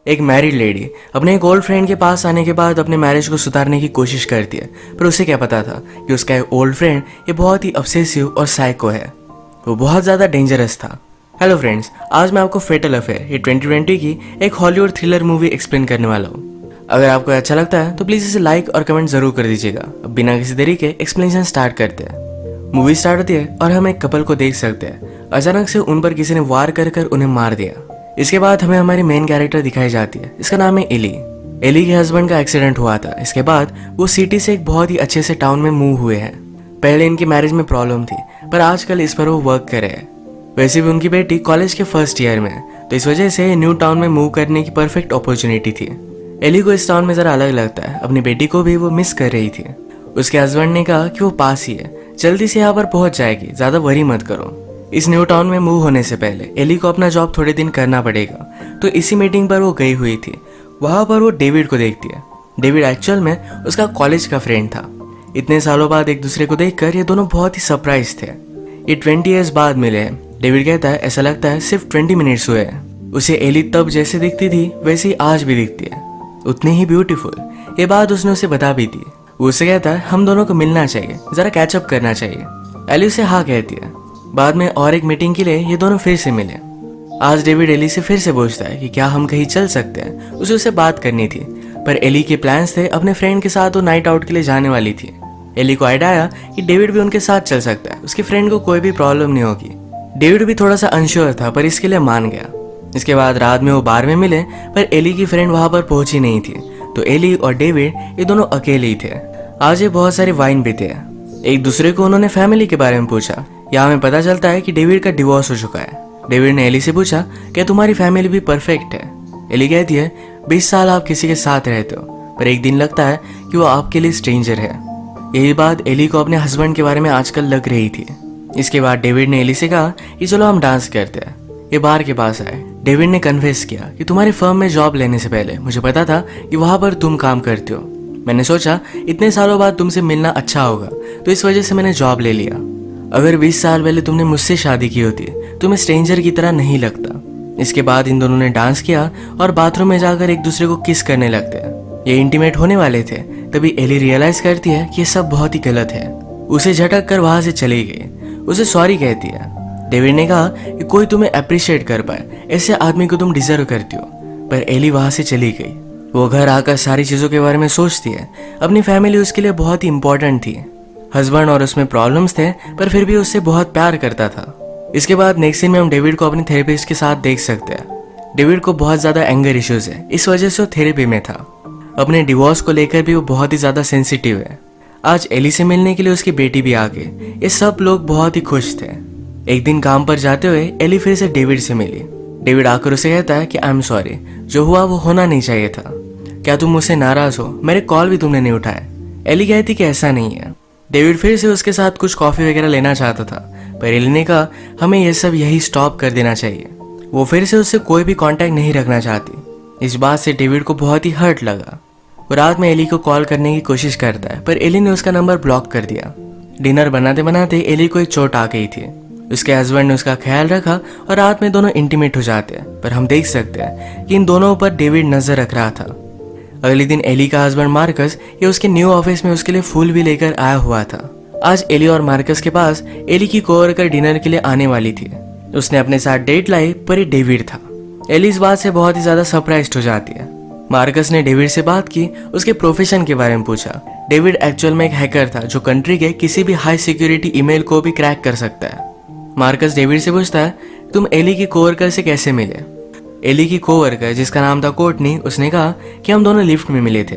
एक married lady अपने एक ओल्ड फ्रेंड के पास आने के बाद अपने मैरिज को सुधारने की कोशिश करती है, पर उसे क्या पता था कि उसका एक ओल्ड फ्रेंड ये बहुत ही ऑब्सेसिव और साइको है। वो बहुत ज़्यादा डेंजरस था। हेलो फ्रेंड्स, आज मैं आपको फेटल अफेयर ये 2020 की एक हॉलीवुड थ्रिलर मूवी एक्सप्लेन करने वाला हूँ। अगर आपको अच्छा लगता है तो प्लीज़ इसे लाइक और कमेंट जरूर कर दीजिएगा। अब बिना किसी देरी के एक्सप्लेनेशन स्टार्ट करते हैं। मूवी स्टार्ट होती है और हम एक कपल को देख सकते हैं। अचानक से उन पर किसी ने वार कर उन्हें मार दिया। इसके बाद हमें हमारी मेन कैरेक्टर दिखाई जाती है। इसका नाम है एली। एली के हस्बैंड का एक्सीडेंट हुआ था। इसके बाद वो सिटी से एक बहुत ही अच्छे से टाउन में मूव हुए हैं। पहले इनकी मैरिज में प्रॉब्लम थी, पर आजकल इस पर वो वर्क कर रहे हैं। वैसे भी उनकी बेटी कॉलेज के फर्स्ट ईयर में है, तो इस वजह से न्यू टाउन में मूव करने की परफेक्ट अपॉर्चुनिटी थी। एली को इस टाउन में जरा अलग लगता है। अपनी बेटी को भी वो मिस कर रही थी। उसके हस्बैंड ने कहा कि वो पास ही है, जल्दी से यहाँ पर पहुंच जाएगी, ज्यादा वरी मत करो। इस न्यू टाउन में मूव होने से पहले एली को अपना जॉब थोड़े दिन करना पड़ेगा, तो इसी मीटिंग पर वो गई हुई थी। वहां पर वो डेविड को देखती है। डेविड एक्चुअल में उसका कॉलेज का फ्रेंड था। इतने सालों बाद एक दूसरे को देखकर ये दोनों बहुत ही सरप्राइज थे। ये 20 ईयर्स बाद मिले हैं। डेविड कहता है ऐसा लगता है सिर्फ 20 मिनट्स हुए हैं। उसे एली तब जैसे दिखती थी वैसे ही आज भी दिखती है, उतनी ही ब्यूटीफुल। ये बात उसने उसे बता भी दी। वो उसे कहता है हम दोनों को मिलना चाहिए, जरा कैचअप करना चाहिए। एली उसे हाँ कहती है। बाद में और एक मीटिंग के लिए ये दोनों फिर से मिले। आज डेविड एली से फिर से पूछता है कि क्या हम कहीं चल सकते हैं। उसे बात करनी थी, पर एली के प्लान्स थे अपने फ्रेंड के साथ वो नाइट आउट के लिए जाने वाली थी। एली को आइडिया आया कि डेविड भी उनके साथ चल सकता है, उसके फ्रेंड को कोई भी प्रॉब्लम नहीं होगी। डेविड भी थोड़ा सा अनश्योर था, पर इसके लिए मान गया। इसके बाद रात में वो बार में मिले, पर एली की फ्रेंड वहां पर पहुंची नहीं थी, तो एली और डेविड ये दोनों अकेले ही थे। आज ये बहुत सारे वाइन पीते हैं। एक दूसरे को उन्होंने फैमिली के बारे में पूछा। यहाँ हमें पता चलता है कि डेविड का डिवोर्स हो चुका है। डेविड ने एली से पूछा क्या तुम्हारी फैमिली भी परफेक्ट है। एली कहती है 20 साल आप किसी के साथ रहते हो, पर एक दिन लगता है कि वो आपके लिए स्ट्रेंजर है। यही बात एली को अपने हस्बैंड के बारे में आजकल लग रही थी। इसके बाद डेविड ने एली से कहा कि चलो हम डांस करते हैं। ये बार के पास आए। डेविड ने कन्फेस किया कि तुम्हारी फर्म में जॉब लेने से पहले मुझे पता था कि वहां पर तुम काम करते हो। मैंने सोचा इतने सालों बाद तुमसे मिलना अच्छा होगा, तो इस वजह से मैंने जॉब ले लिया। अगर 20 साल पहले तुमने मुझसे शादी की होती तुम्हें स्ट्रेंजर की तरह नहीं लगता। इसके बाद इन दोनों ने डांस किया और बाथरूम में जाकर एक दूसरे को किस करने लगते हैं। ये इंटीमेट होने वाले थे, तभी एली रियलाइज करती है कि ये सब बहुत ही गलत है। उसे झटक कर वहां से चली गई। उसे सॉरी कहती है। डेविड ने कहा कि कोई तुम्हें अप्रिशिएट कर पाए, ऐसे आदमी को तुम डिजर्व करती हो, पर एली वहां से चली गई। वो घर आकर सारी चीजों के बारे में सोचती है। अपनी फैमिली उसके लिए बहुत ही इंपॉर्टेंट थी। हस्बैंड और उसमें प्रॉब्लम्स थे, पर फिर भी उससे बहुत प्यार करता था। इसके बाद नेक्स्ट सीन में हम डेविड को अपने थेरेपिस्ट के साथ देख सकते हैं। डेविड को बहुत ज्यादा एंगर इश्यूज है, इस वजह से वो थेरेपी में था। अपने डिवोर्स को लेकर भी वो बहुत ही ज्यादा सेंसिटिव है। आज एली से मिलने के लिए उसकी बेटी भी आ गई। ये सब लोग बहुत ही खुश थे। एक दिन काम पर जाते हुए एली फिर से डेविड से मिली। डेविड आकर उसे कहता है कि आई एम सॉरी, जो हुआ वो होना नहीं चाहिए था। क्या तुम मुझसे नाराज हो? मेरे कॉल भी तुमने नहीं उठाए। एली कहती कि ऐसा नहीं है। डेविड फिर से उसके साथ कुछ कॉफी वगैरह लेना चाहता था, पर एली ने कहा हमें यह सब यही स्टॉप कर देना चाहिए। वो फिर से उससे कोई भी कांटेक्ट नहीं रखना चाहती। इस बात से डेविड को बहुत ही हर्ट लगा। वो रात में एली को कॉल करने की कोशिश करता है, पर एली ने उसका नंबर ब्लॉक कर दिया। डिनर बनाते बनाते एली को एक चोट आ गई थी। उसके हस्बैंड ने उसका ख्याल रखा और रात में दोनों इंटीमेट हो जाते हैं, पर हम देख सकते हैं कि इन दोनों पर डेविड नजर रख रहा था। अगले दिन एली का हस्बैंड मार्कस ये उसके न्यू ऑफिस में उसके लिए फूल भी लेकर आया हुआ था। आज एली और मार्कस के पास एली की कोवर्कर डिनर के लिए आने वाली थी। उसने अपने साथ डेट लाई, पर ये डेविड था। एली इस बात से बहुत ही ज्यादा सरप्राइज्ड हो जाती है। मार्कस ने डेविड से बात की, उसके प्रोफेशन के बारे में पूछा। डेविड एक्चुअल में एक हैकर था जो कंट्री के किसी भी हाई सिक्योरिटी ईमेल को भी क्रैक कर सकता है। मार्कस डेविड से पूछता है तुम एली की कोवर्कर से कैसे मिले? एली की कोवर्कर जिसका नाम था कोर्टनी, उसने कहा कि हम दोनों लिफ्ट में मिले थे।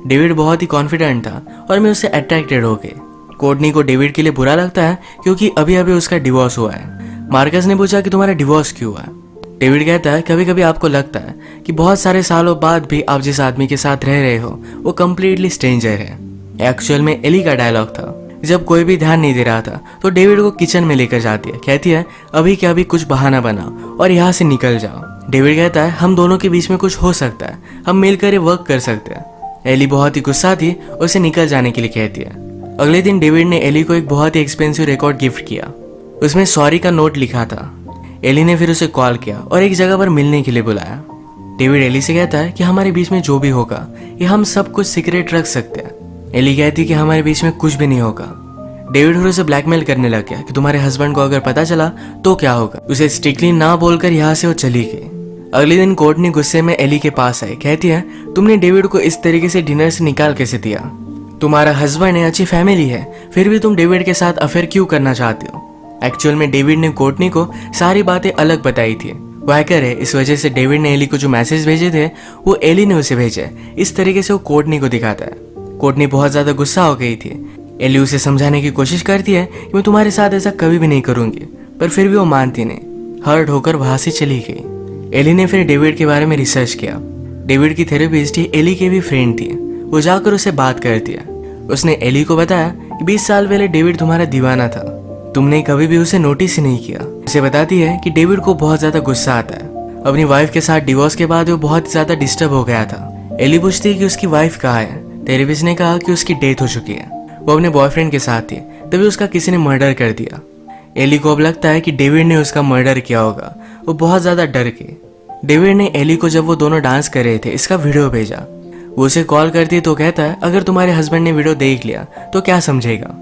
डेविड बहुत ही कॉन्फिडेंट था और मैं उससे अट्रैक्टेड हो गई। कोर्टनी को डेविड के लिए बुरा लगता है क्योंकि अभी अभी उसका डिवोर्स हुआ है। मार्कस ने पूछा कि तुम्हारा डिवोर्स क्यों हुआ? डेविड कहता है कभी कभी आपको लगता है कि बहुत सारे सालों बाद भी आप जिस आदमी के साथ रह रहे हो वो कम्प्लीटली स्ट्रेंजर है। एक्चुअल में एली का डायलॉग था। जब कोई भी ध्यान नहीं दे रहा था तो डेविड को किचन में लेकर जाती है। कहती है अभी क्या अभी कुछ बहाना बनाओ और यहाँ से निकल जाओ। डेविड कहता है हम दोनों के बीच में कुछ हो सकता है, हम मिलकर ये वर्क कर सकते हैं। एली बहुत ही गुस्सा थी, उसे निकल जाने के लिए कहती है। अगले दिन डेविड ने एली को एक बहुत ही एक्सपेंसिव रिकॉर्ड गिफ्ट किया। उसमें सॉरी का नोट लिखा था। एली ने फिर उसे कॉल किया और एक जगह पर मिलने के लिए बुलाया। डेविड एली से कहता है कि हमारे बीच में जो भी होगा ये हम सब कुछ सीक्रेट रख सकते हैं। एली कहती है कि हमारे बीच में कुछ भी नहीं होगा। डेविड फिर उसे ब्लैकमेल करने लग गया कि तुम्हारे हस्बैंड को अगर पता चला तो क्या होगा। उसे स्ट्रिक्टली ना बोलकर यहाँ से वो चली गई। अगले दिन कोर्टनी गुस्से में एली के पास आई। कहती है तुमने डेविड को इस तरीके से डिनर से निकाल कैसे दिया? तुम्हारा हस्बैंड है, अच्छी फैमिली है, फिर भी तुम डेविड के साथ अफेयर क्यों करना चाहते हो? एक्चुअल में डेविड ने कोर्टनी को सारी बातें अलग बताई थी। वो हैकर है, इस वजह से डेविड ने एली को जो मैसेज भेजे थे वो एली ने उसे भेजे। इस तरीके से वो कोर्टनी को दिखाता है। कोर्टनी बहुत ज्यादा गुस्सा हो गई थी। एली उसे समझाने की कोशिश करती है कि मैं तुम्हारे साथ ऐसा कभी भी नहीं करूंगी, पर फिर भी वो मानती नहीं। हर्ट होकर वहां से चली गई। एली ने फिर डेविड के बारे में रिसर्च किया। डेविड की थेरेपिस्ट ही एली की भी फ्रेंड थी। वो जाकर उसे बात करती है। उसने एली को बताया कि 20 साल पहले डेविड तुम्हारा दीवाना था, तुमने कभी भी उसे नोटिस ही नहीं किया। उसे बताती है कि डेविड को बहुत ज्यादा गुस्सा आता है। अपनी वाइफ के साथ डिवोर्स के बाद वो बहुत ज्यादा डिस्टर्ब हो गया था। एली पूछती है कि उसकी वाइफ कहाँ है। थेरेपिस्ट ने कहा कि उसकी डेथ हो चुकी है, वो अपने बॉयफ्रेंड के साथ थी, तभी उसका किसी ने मर्डर कर दिया। एली को अब लगता है कि डेविड ने उसका मर्डर किया होगा। वो बहुत ज्यादा डर गई। डेविड ने एली को जब वो दोनों डांस कर रहे थे इसका वीडियो भेजा। वो उसे कॉल करती है तो कहता है अगर तुम्हारे हस्बैंड ने वीडियो देख लिया तो क्या समझेगा?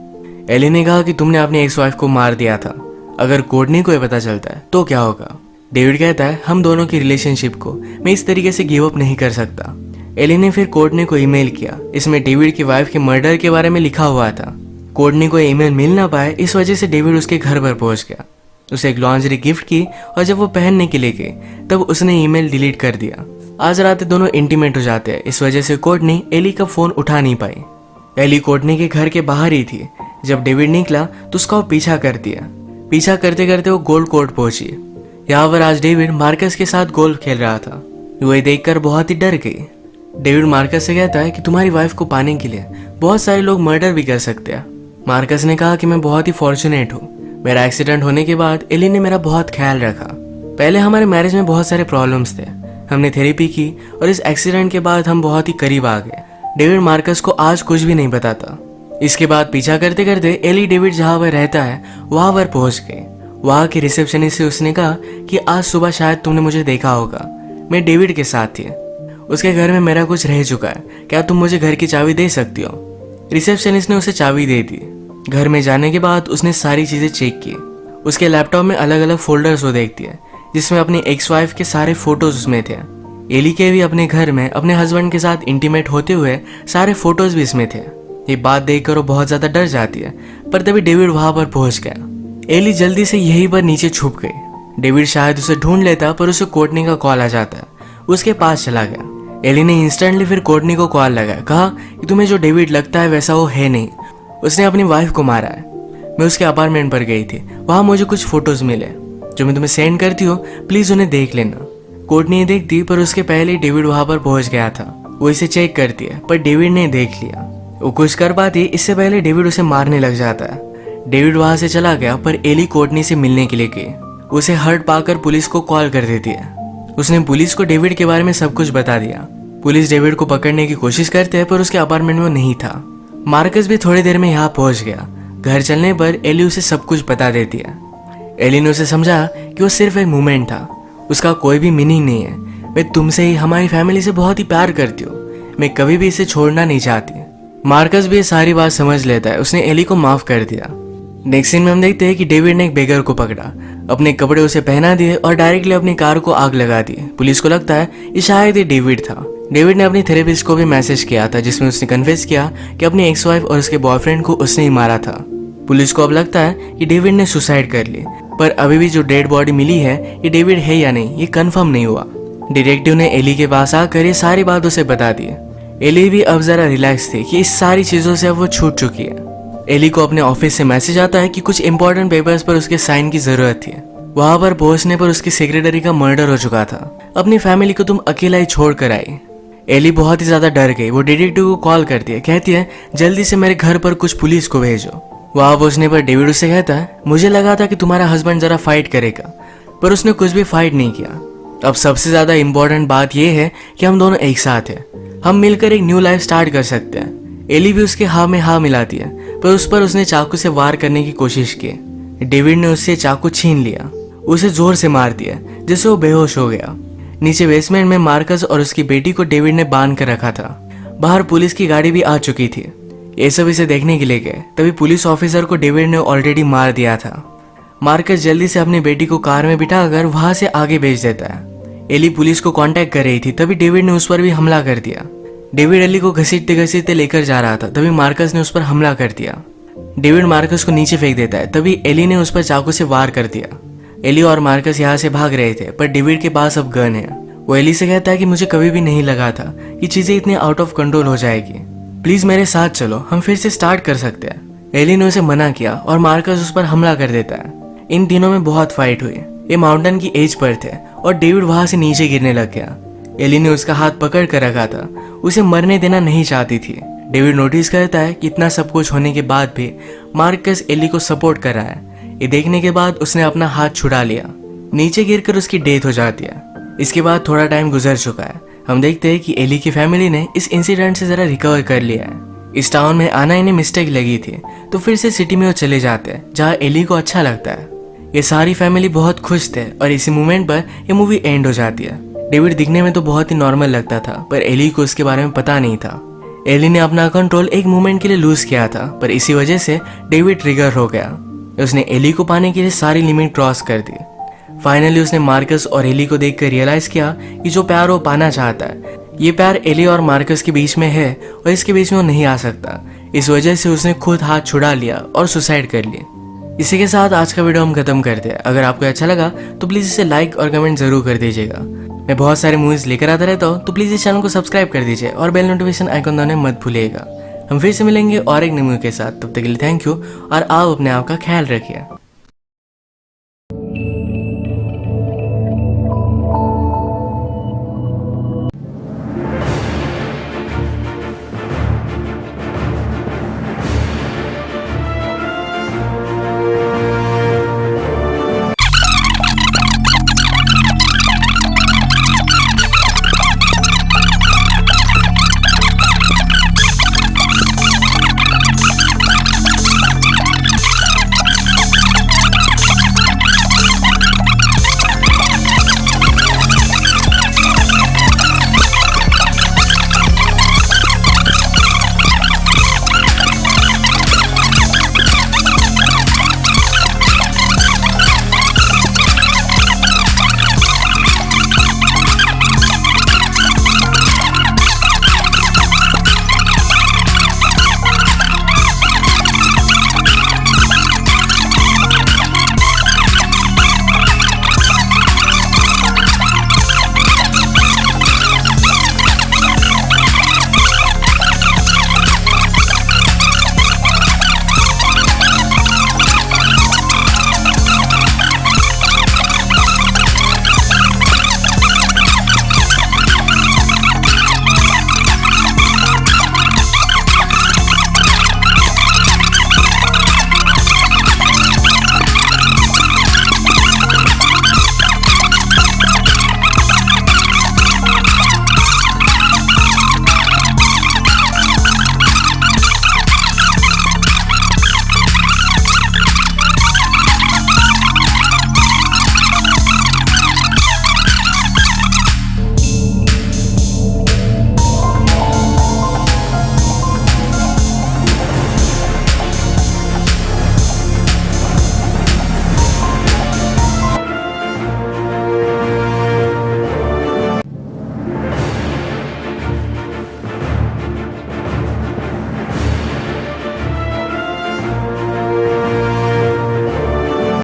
एली ने कहा कि तुमने अपनी एक्स वाइफ को मार दिया था, अगर कोर्टनी को ये पता चलता है तो क्या होगा? डेविड कहता है हम दोनों की रिलेशनशिप को मैं इस तरीके से गिव अप नहीं कर सकता। एली ने फिर कोर्टनी को ईमेल किया। इसमें डेविड की वाइफ के मर्डर के बारे में लिखा हुआ था। कोर्टनी को ईमेल मिल ना पाए इस वजह से डेविड उसके घर पर पहुंच गया। उसे एक लॉन्जरी गिफ्ट की और जब वो पहनने के लिए गई तब उसने ईमेल डिलीट कर दिया। आज रात दोनों इंटीमेट हो जाते हैं। इस वजह से कोर्टनी एली का फोन उठा नहीं पाई। एली कोर्टनी के घर के बाहर ही थी। जब डेविड निकला तो उसका वो पीछा कर दिया। पीछा करते करते वो गोल्ड कोर्ट पहुंची। यहाँ पर आज डेविड मार्कस के साथ गोल्फ खेल रहा था। वो ये देखकर बहुत ही डर गई। डेविड मार्कस से कहता है कि तुम्हारी वाइफ को पाने के लिए बहुत सारे लोग मर्डर भी कर सकते हैं। मार्कस ने कहा कि मैं बहुत ही फॉर्चुनेट हूँ। मेरा एक्सीडेंट होने के बाद एली ने मेरा बहुत ख्याल रखा। पहले हमारे मैरिज में बहुत सारे प्रॉब्लम्स थे, हमने थेरेपी की और इस एक्सीडेंट के बाद हम बहुत ही करीब आ गए। डेविड मार्कस को आज कुछ भी नहीं बताता। इसके बाद पीछा करते करते एली डेविड जहाँ पर रहता है वहां पर पहुंच गई। वहां के रिसेप्शनिस्ट से उसने कहा कि आज सुबह शायद तुमने मुझे देखा होगा, मैं डेविड के साथ थी। उसके घर में मेरा कुछ रह चुका है, क्या तुम मुझे घर की चाबी दे सकती हो? रिसेप्शनिस्ट ने उसे चाबी दे दी। घर में जाने के बाद उसने सारी चीजें चेक की। उसके लैपटॉप में अलग अलग फोल्डर्स वो देखती है जिसमें अपनी एक्स वाइफ के सारे फोटोज उसमें थे। एली के भी अपने घर में अपने हस्बैंड के साथ इंटीमेट होते हुए सारे फोटोज भी इसमें थे। ये बात देखकर वो बहुत ज्यादा डर जाती है, पर तभी डेविड वहां पर पहुंच गया। एली जल्दी से यहीं पर नीचे छुप गई। डेविड शायद उसे ढूंढ लेता पर उसे कोर्टनी का कॉल आ जाता है। उसके पास चला गया। एली ने इंस्टेंटली फिर कोर्टनी को कॉल लगाया। कहा कि तुम्हें जो डेविड लगता है वैसा वो है नहीं, उसने अपनी वाइफ को मारा है। मैं उसके अपार्टमेंट पर गई थी, वहां मुझे कुछ फोटोज मिले जो मैं तुम्हें सेंड करती हूँ, प्लीज उन्हें देख लेना। कोर्टनी देखती पर उसके पहले ही डेविड वहां पर पहुंच गया था। वो इसे चेक करती है पर डेविड ने देख लिया। वो कुछ कर पाती इससे पहले डेविड उसे मारने लग जाता है। डेविड वहां से चला गया पर एली कोर्टनी से मिलने के लिए गई। उसे हर्ट पाकर पुलिस को कॉल कर देती है। उसने पुलिस को डेविड के बारे में सब कुछ बता दिया। पुलिस डेविड को पकड़ने की कोशिश करते हैं पर उसके अपार्टमेंट में वो नहीं था। मार्कस भी थोड़ी देर में यहाँ पहुंच गया। घर चलने पर एली उसे सब कुछ बता देती है। एली ने उसे समझा कि वो सिर्फ एक मोमेंट था, उसका कोई भी मीनिंग नहीं है। मैं तुमसे ही, हमारी फैमिली से बहुत ही प्यार करती हूँ, मैं कभी भी इसे छोड़ना नहीं चाहती। मार्कस भी ये सारी बात समझ लेता है। उसने एली को माफ कर दिया। नेक्स्ट सीन में हम देखते हैं कि डेविड ने एक बेगर को पकड़ा, अपने कपड़े उसे पहना दिए और डायरेक्टली अपनी कार को आग लगा दी। पुलिस को लगता है ये शायद ये डेविड था। डेविड ने अपनी थेरेपिस्ट को भी मैसेज किया था जिसमें उसने कन्फेस किया कि अपनी एक्स वाइफ और उसके बॉयफ्रेंड को उसने ही मारा था। पुलिस को अब लगता है कि डेविड ने सुसाइड कर ली, पर अभी भी जो डेड बॉडी मिली है ये डेविड है या नहीं ये कंफर्म नहीं हुआ। डिटेक्टिव ने एली के पास आकर ये सारी बात उसे बता दी। एली भी अब जरा रिलैक्स थी कि इस सारी चीजों से अब वो छूट चुकी है। एली को अपने ऑफिस से मैसेज आता है कि कुछ इंपॉर्टेंट पेपर्स पर उसके साइन की जरूरत थी। वहां पर पहुंचने पर उसकी सेक्रेटरी का मर्डर हो चुका था। अपनी फैमिली को तुम अकेला ही छोड़ कर आई। एली बहुत ही ज्यादा डर गई। वो डिटेक्टिव को कॉल करती है, कहती है जल्दी से मेरे घर पर कुछ पुलिस को भेजो। वहां पहुंचने पर डेविड उससे कहता है मुझे लगा था कि तुम्हारा हस्बैंड जरा फाइट करेगा, पर उसने कुछ भी फाइट नहीं किया। अब सबसे ज्यादा इम्पोर्टेंट बात यह है कि हम दोनों एक साथ हैं, हम मिलकर एक न्यू लाइफ स्टार्ट कर सकते हैं। एली भी उसके हाँ में हाँ मिलाती है, पर उस पर उसने चाकू से वार करने की कोशिश की। डेविड ने उससे चाकू छीन लिया, उसे जोर से मार दिया जिससे वो बेहोश हो गया। नीचे बेसमेंट में मार्कस और उसकी बेटी को डेविड ने बांध कर रखा था। बाहर पुलिस की गाड़ी भी आ चुकी थी। ये सब इसे देखने के लिए गए, तभी पुलिस ऑफिसर को डेविड ने ऑलरेडी मार दिया था। मार्कस जल्दी से अपनी बेटी को कार में बिठाकर वहां से आगे भेज देता है। एली पुलिस को कांटेक्ट कर रही थी, तभी डेविड ने उस पर भी हमला कर दिया। डेविड एली को घसीटते घसीटते लेकर जा रहा था, तभी मार्कस ने उस पर हमला कर दिया। डेविड मार्कस को नीचे फेंक देता है, तभी एली ने उस पर चाकू से वार कर दिया। एली और मार्कस यहाँ से भाग रहे थे, पर डेविड के पास अब गन है। वो एली से कहता है कि मुझे कभी भी नहीं लगा था कि चीजें इतनी आउट ऑफ कंट्रोल हो जाएगी, प्लीज मेरे साथ चलो, हम फिर से स्टार्ट कर सकते हैं। एली ने उसे मना किया और मार्कस उस पर हमला कर देता है। इन दिनों में बहुत फाइट हुई। ये माउंटेन की एज पर थे और डेविड वहां से नीचे गिरने लग गया। एली ने उसका हाथ पकड़ कर रखा था, उसे मरने देना नहीं चाहती थी। डेविड नोटिस करता है कि इतना सब कुछ होने के बाद भी मार्कस एली को सपोर्ट कर रहा है। ये देखने के बाद उसने अपना हाथ छुड़ा लिया। नीचे गिरकर उसकी डेथ हो जाती है। इसके बाद थोड़ा टाइम गुजर चुका है। हम देखते हैं कि एली की फैमिली ने इस इंसिडेंट से जरा रिकवर कर लिया है। इस टाउन में आना इन्हें मिस्टेक लगी थी, तो फिर से सिटी में वो चले जाते हैं जहाँ एली को अच्छा लगता है। ये सारी फैमिली बहुत खुश थे और इसी मोमेंट पर ये मूवी एंड हो जाती है। डेविड दिखने में तो बहुत ही नॉर्मल लगता था, पर एली को उसके बारे में पता नहीं था। एली ने अपना कंट्रोल एक मोमेंट के लिए लूज किया था, पर इसी वजह से डेविड ट्रिगर हो गया। उसने एली को पाने के लिए सारी लिमिट क्रॉस कर दी। फाइनली उसने मार्कस और एली को देखकर रियलाइज किया कि जो प्यार वो पाना चाहता है, ये प्यार एली और मार्कस के बीच में है और इसके बीच में वो नहीं आ सकता। इस वजह से उसने खुद हाथ छुड़ा लिया और सुसाइड कर ली। इसी के साथ आज का वीडियो हम खत्म करते हैं। अगर आपको अच्छा लगा तो प्लीज इसे लाइक और कमेंट जरूर कर दीजिएगा। मैं बहुत सारे मूवीज लेकर आता रहता हूँ, तो प्लीज इस चैनल को सब्सक्राइब कर दीजिए और बेल नोटिफिकेशन आइकन दबाना मत भूलिएगा। हम फिर से मिलेंगे और एक नई मूवी के साथ। तब तक के लिए थैंक यू और आप अपने आप का ख्याल रखिए।